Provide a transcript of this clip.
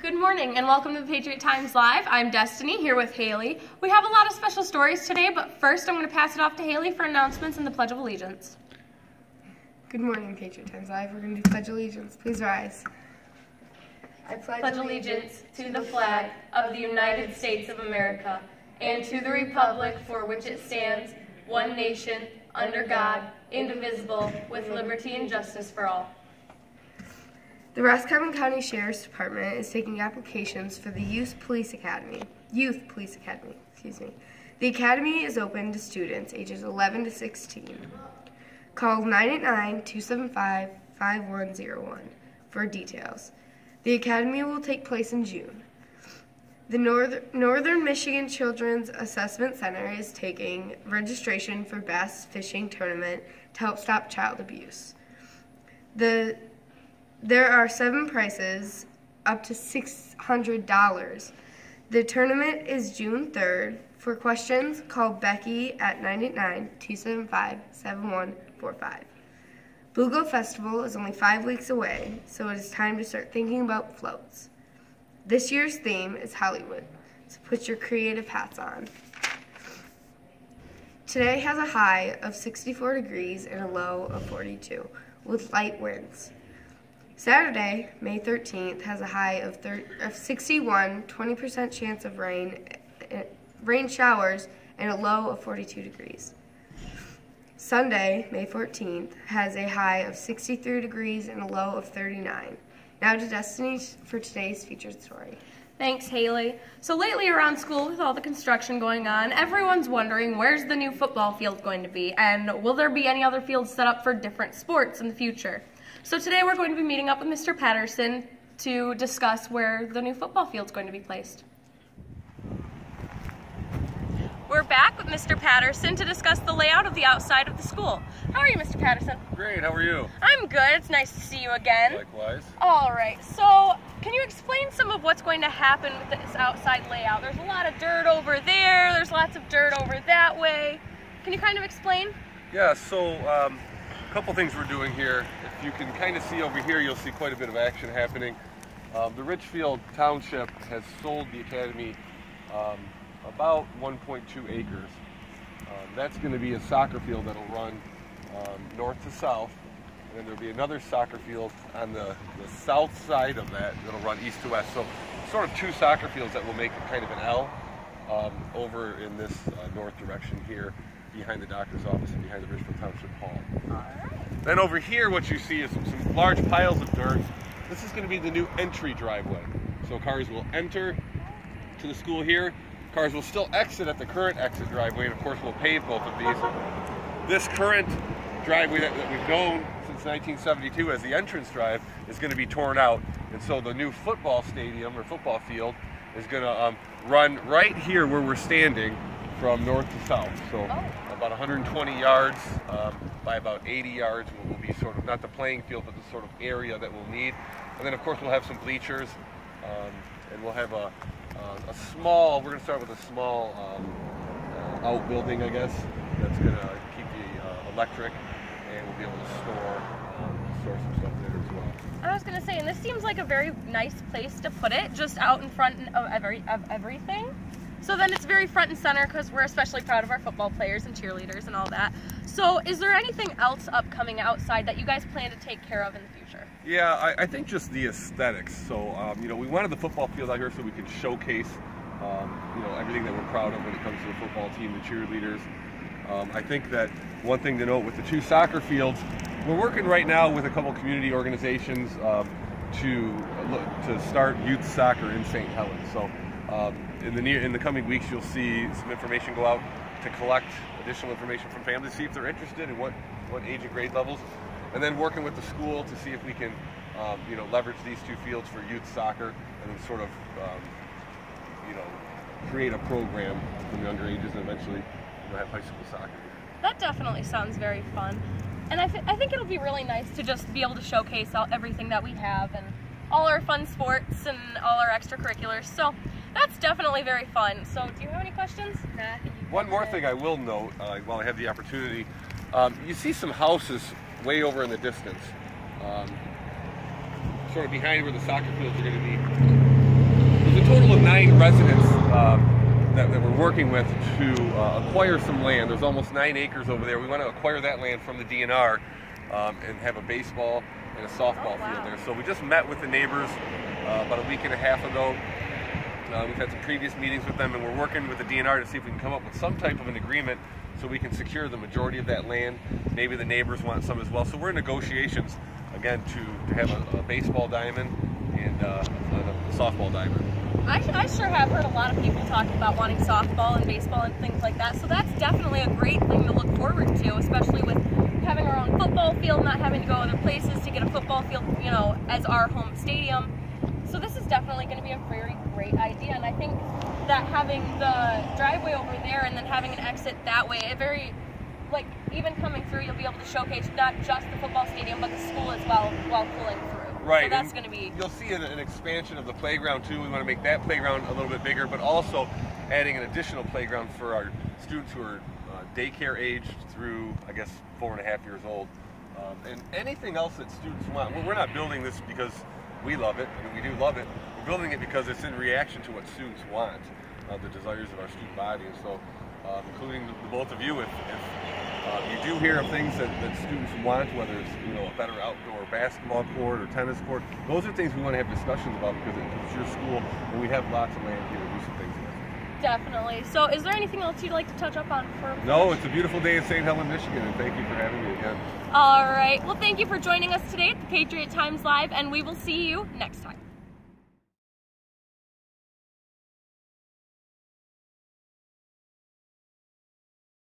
Good morning and welcome to the Patriot Times Live. I'm Destiny here with Haley. We have a lot of special stories today, but first I'm going to pass it off to Haley for announcements and the Pledge of Allegiance. Good morning, Patriot Times Live. We're going to do Pledge Allegiance. Please rise. I pledge allegiance to the flag of the United States of America and to the republic for which it stands, one nation, under God, indivisible, with liberty and justice for all. The Roscommon County Sheriff's Department is taking applications for the Youth Police Academy. The academy is open to students ages 11 to 16. Call 989-275-5101 for details. The academy will take place in June. The Northern Michigan Children's Assessment Center is taking registration for bass fishing tournament to help stop child abuse. There are 7 prizes, up to $600. The tournament is June 3rd. For questions, call Becky at 989-275-7145. Bluegill Festival is only 5 weeks away, so it is time to start thinking about floats. This year's theme is Hollywood, so put your creative hats on. Today has a high of 64 degrees and a low of 42, with light winds. Saturday, May 13th, has a high of 61, 20% chance of rain showers, and a low of 42 degrees. Sunday, May 14th, has a high of 63 degrees and a low of 39. Now to Destiny for today's featured story. Thanks, Haley. So lately around school, with all the construction going on, everyone's wondering where's the new football field going to be, and will there be any other fields set up for different sports in the future? So today we're going to be meeting up with Mr. Patterson to discuss where the new football field is going to be placed. We're back with Mr. Patterson to discuss the layout of the outside of the school. How are you, Mr. Patterson? Great, how are you? I'm good. It's nice to see you again. Likewise. All right, so can you explain some of what's going to happen with this outside layout? There's a lot of dirt over there. There's lots of dirt over that way. Can you kind of explain? Yeah, so a couple things we're doing here. If you can kind of see over here, you'll see quite a bit of action happening. The Richfield Township has sold the academy about 1.2 acres. That's going to be a soccer field that'll run north to south, and then there'll be another soccer field on the south side of that that'll run east to west. So sort of 2 soccer fields that will make a kind of an L over in this north direction here, behind the doctor's office and behind the Richfield Township Hall. Then over here, what you see is some large piles of dirt. This is going to be the new entry driveway. So cars will enter to the school here. Cars will still exit at the current exit driveway, and of course we'll pave both of these. This current driveway that we've known since 1972 as the entrance drive is going to be torn out, and so the new football stadium or football field is going to run right here where we're standing from north to south. So about 120 yards by about 80 yards will be sort of, not the playing field, but the sort of area that we'll need. And then of course we'll have some bleachers, and we'll have a small, we're going to start with a small outbuilding, I guess, that's going to keep the electric, and we'll be able to store some stuff there as well. I was going to say, and this seems like a very nice place to put it, just out in front of everything. So then it's very front and center because we're especially proud of our football players and cheerleaders and all that. So is there anything else upcoming outside that you guys plan to take care of in the future? Yeah, I think just the aesthetics. So, you know, we wanted the football field out here so we could showcase, you know, everything that we're proud of when it comes to the football team, the cheerleaders. I think that one thing to note with the 2 soccer fields, we're working right now with a couple community organizations to start youth soccer in St. Helens. So in the coming weeks, you'll see some information go out to collect additional information from families, see if they're interested in what age and grade levels, and then working with the school to see if we can, you know, leverage these 2 fields for youth soccer, and then sort of, you know, create a program from younger ages, and eventually, you know, have high school soccer. That definitely sounds very fun, and I think it'll be really nice to just be able to showcase everything that we have and all our fun sports and all our extracurriculars. So that's definitely very fun. So do you have any questions? Nah, one more thing I will note while I have the opportunity, you see some houses way over in the distance, sort of behind where the soccer fields are going to be. a total of 9 residents that we're working with to acquire some land. There's almost 9 acres over there. We want to acquire that land from the DNR and have a baseball and a softball field there. So we just met with the neighbors about a week and a half ago. We've had some previous meetings with them, and we're working with the DNR to see if we can come up with some type of an agreement so we can secure the majority of that land. Maybe the neighbors want some as well. So we're in negotiations, again, to have a baseball diamond and a softball diamond. I sure have heard a lot of people talking about wanting softball and baseball and things like that, so that's definitely a great thing to look forward to, especially with having our own football field, not having to go other places to get a football field, you know, as our home stadium. So this is definitely going to be a very great idea, and I think that having the driveway over there and then having an exit that way, like, even coming through, you'll be able to showcase not just the football stadium, but the school as well while pulling through. Right. So that's going to be... You'll see an expansion of the playground too. We want to make that playground a little bit bigger, but also adding an additional playground for our students who are daycare aged through, I guess, 4.5 years old. And anything else that students want. We're not building this because we love it. I mean, we do love it. We're building it because it's in reaction to what students want, the desires of our student body. And so, including the both of you, if you do hear of things that students want, whether it's, you know, a better outdoor basketball court or tennis court, those are things we want to have discussions about because it's your school and we have lots of land here to do some things with. Definitely. So is there anything else you'd like to touch up on for? No, it's a beautiful day in St. Helens, Michigan, and thank you for having me again. All right. Well, thank you for joining us today at the Patriot Times Live, and we will see you next time.